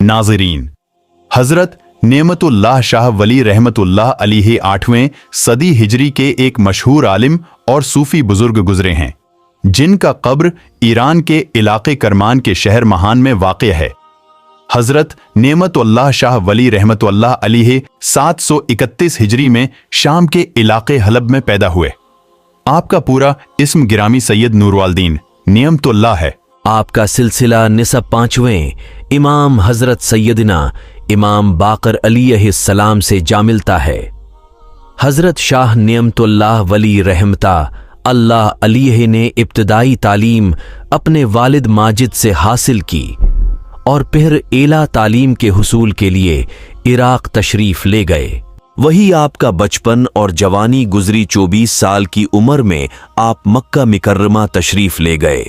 नाज़रीन, हज़रत नेमतुल्लाह शाह वली रहमतुल्लाह अलैहि 8वें सदी हिजरी के एक मशहूर आलिम और सूफी बुजुर्ग गुजरे हैं, जिनका कब्र ईरान के इलाके करमान के शहर महान में वाक़ है। हज़रत नेमतुल्लाह शाह वली रहमतुल्लाह अलैहि 731 हिजरी में शाम के इलाके हलब में पैदा हुए। आपका पूरा इस्म गिरामी सैयद नूरवालदीन नेमतुल्लाह है। आपका सिलसिला निसब 5वें इमाम हजरत सैयदना इमाम बाकर अलैहिस्सलाम से जा मिलता है। हजरत शाह नेमतुल्लाह वली रहमता अल्लाह अलैहि ने इब्तदाई तालीम अपने वालिद माजिद से हासिल की और फिर एला तालीम के हुसूल के लिए इराक तशरीफ ले गए। वही आपका बचपन और जवानी गुजरी। 24 साल की उम्र में आप मक्का मुकर्रमा तशरीफ ले गए,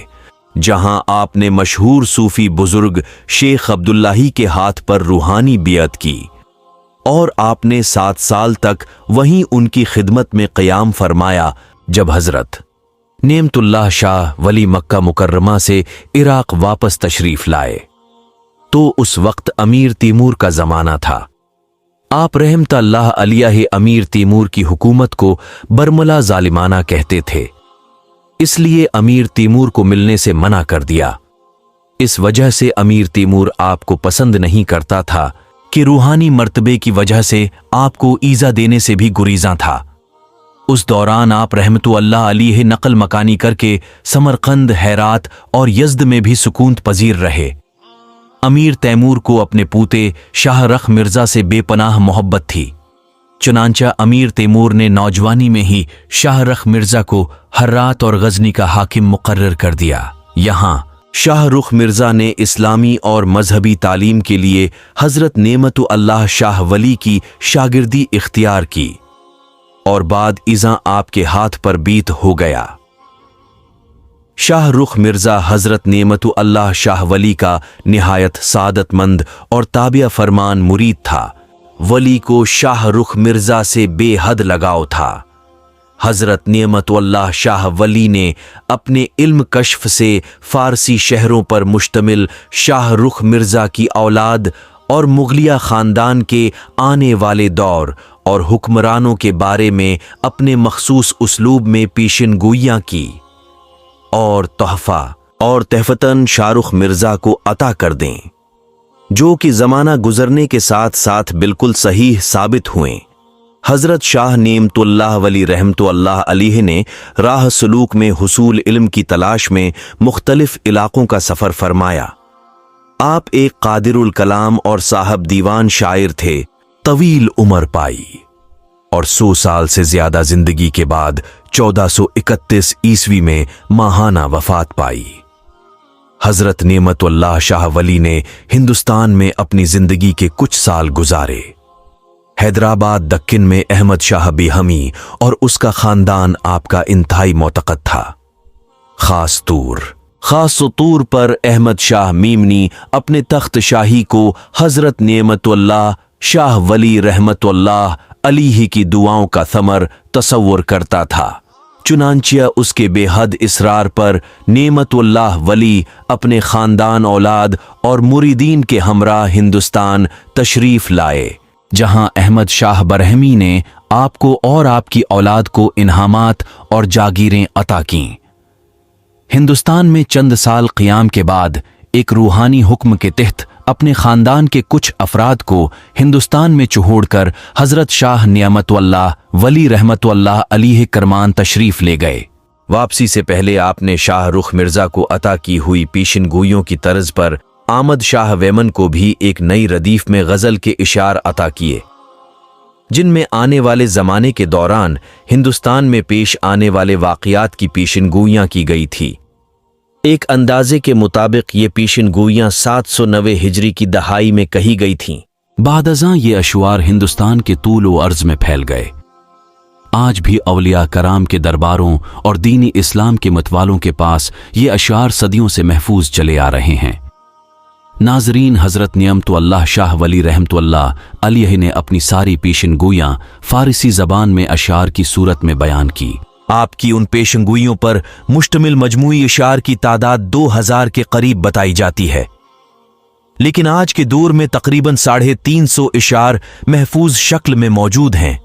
जहां आपने मशहूर सूफी बुजुर्ग शेख अब्दुल्लाही के हाथ पर रूहानी बियत की और आपने 7 साल तक वहीं उनकी खिदमत में क़याम फरमाया। जब हजरत नेमतुल्लाह शाह वली मक्का मुकर्रमा से इराक वापस तशरीफ लाए तो उस वक्त अमीर तैमूर का जमाना था। आप रहमतुल्लाह अलैहि अमीर तैमूर की हुकूमत को बरमला जालिमाना कहते थे, इसलिए अमीर तैमूर को मिलने से मना कर दिया। इस वजह से अमीर तैमूर आपको पसंद नहीं करता था कि रूहानी मर्तबे की वजह से आपको ईजा देने से भी गुरीजा था। उस दौरान आप रहमतुल्लाह अलैहि नकल मकानी करके समरकंद, हैरात और यज़्द में भी सुकून पजीर रहे। अमीर तैमूर को अपने पूते शाह रख मिर्जा से बेपनाह मोहब्बत थी, चुनांचा अमीर तैमूर ने नौजवानी में ही शाह रख मिर्जा को हर्रात और गजनी का हाकिम मुकर्रर कर दिया। यहाँ शाह रुख मिर्जा ने इस्लामी और मजहबी तालीम के लिए हजरत नेमतुल्लाह शाह वली की शागिर्दी इख्तियार की और बाद इज़ा आपके हाथ पर बीत हो गया। शाह रुख मिर्जा हजरत नेमतुल्लाह शाह वली का निहायत सादतमंद और ताबिया फरमान मुरीद था। वली को शाह रुख मिर्जा से बेहद लगाव था। हजरत नेमतुल्लाह शाह वली ने अपने इल्म कश्फ से फारसी शहरों पर मुश्तमिल शाह रुख मिर्जा की औलाद और मुगलिया खानदान के आने वाले दौर और हुक्मरानों के बारे में अपने मखसूस उसलूब में पेशिनगोइयाँ की और तोहफा और तहफ़तन शाहरुख मिर्जा को अता कर दें, जो कि ज़माना गुजरने के साथ साथ बिल्कुल सही साबित हुए। हज़रत शाह नेमतुल्लाह वली रहमतुल्लाह अलैहि ने राह सलूक में हुसूल इल्म की तलाश में मुख्तलिफ इलाकों का सफ़र फरमाया। आप एक कादिरुल कलाम और साहब दीवान शायर थे। तवील उम्र पाई और 100 साल से ज्यादा जिंदगी के बाद 1431 ईस्वी में माहाना वफात पाई। हजरत नेमतुल्लाह शाह वली ने हिंदुस्तान में अपनी जिंदगी के कुछ साल गुजारे। हैदराबाद दक्कन में अहमद शाह बिहमी और उसका खानदान आपका इंतहाई मोतक़द था। खास तौर पर अहमद शाह मीमनी अपने तख्त शाही को हजरत नेमतुल्लाह शाह वली रहमतुल्लाह अलैहि की दुआओं का थमर तसव्वुर करता था। चुनांचिया उसके बेहद इसरार पर नेमतुल्लाह वली अपने खानदान, औलाद और मुरीदीन के हमरा हिंदुस्तान तशरीफ लाए, जहां अहमद शाह बरहमी ने आपको और आपकी औलाद को इन्हामात और जागीरें अता कीं। हिंदुस्तान में चंद साल क़ियाम के बाद एक रूहानी हुक्म के तहत अपने खानदान के कुछ अफराद को हिंदुस्तान में चुहोड़कर हजरत शाह नेमतुल्लाह वली रहमतुल्लाह अलैहि करमान तशरीफ ले गए। वापसी से पहले आपने शाह रुख मिर्जा को अता की हुई पेशिनगोइयों की तर्ज पर आमद शाह वेमन को भी एक नई रदीफ में गजल के इशार अता किए, जिनमें आने वाले जमाने के दौरान हिंदुस्तान में पेश आने वाले वाक़ियात की पेशिनगोइयां की गई थी। एक अंदाजे के मुताबिक ये पेशिनगोइयां 790 हिजरी की दहाई में कही गई थीं। बादअज़ां ये अशवार हिंदुस्तान के तूल व अर्ज में फैल गए। आज भी औलिया कराम के दरबारों और दीनी इस्लाम के मतवालों के पास ये अशआर सदियों से महफूज चले आ रहे हैं। नाजरीन, हजरत नेमतुल्लाह शाह वली रहमतुल्लाह अलैहि ने अपनी सारी पेशिनगोइयां फारसी जबान में अशआर की सूरत में बयान की। आपकी उन पेशंगोइयों पर मुश्तमिल मजमूई इशार की तादाद 2000 के करीब बताई जाती है। लेकिन आज के दौर में तकरीबन 350 इशार महफूज शक्ल में मौजूद हैं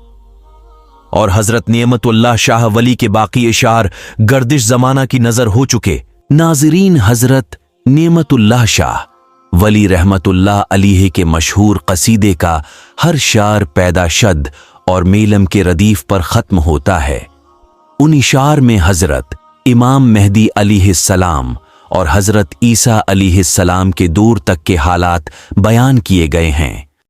और हजरत नेमतुल्लाह शाह वली के बाकी इशार गर्दिश जमाना की नजर हो चुके। नाजरीन, हजरत नेमतुल्लाह शाह वली रहमतुल्लाह अलैहि के मशहूर कसीदे का हर शार पैदा शद और मेलम के रदीफ पर ख़त्म होता है। उन इशार में हजरत इमाम मेहदी अलैहिस्सलाम और हजरत ईसा अलैहिस्सलाम के दूर तक के हालात बयान किए गए हैं।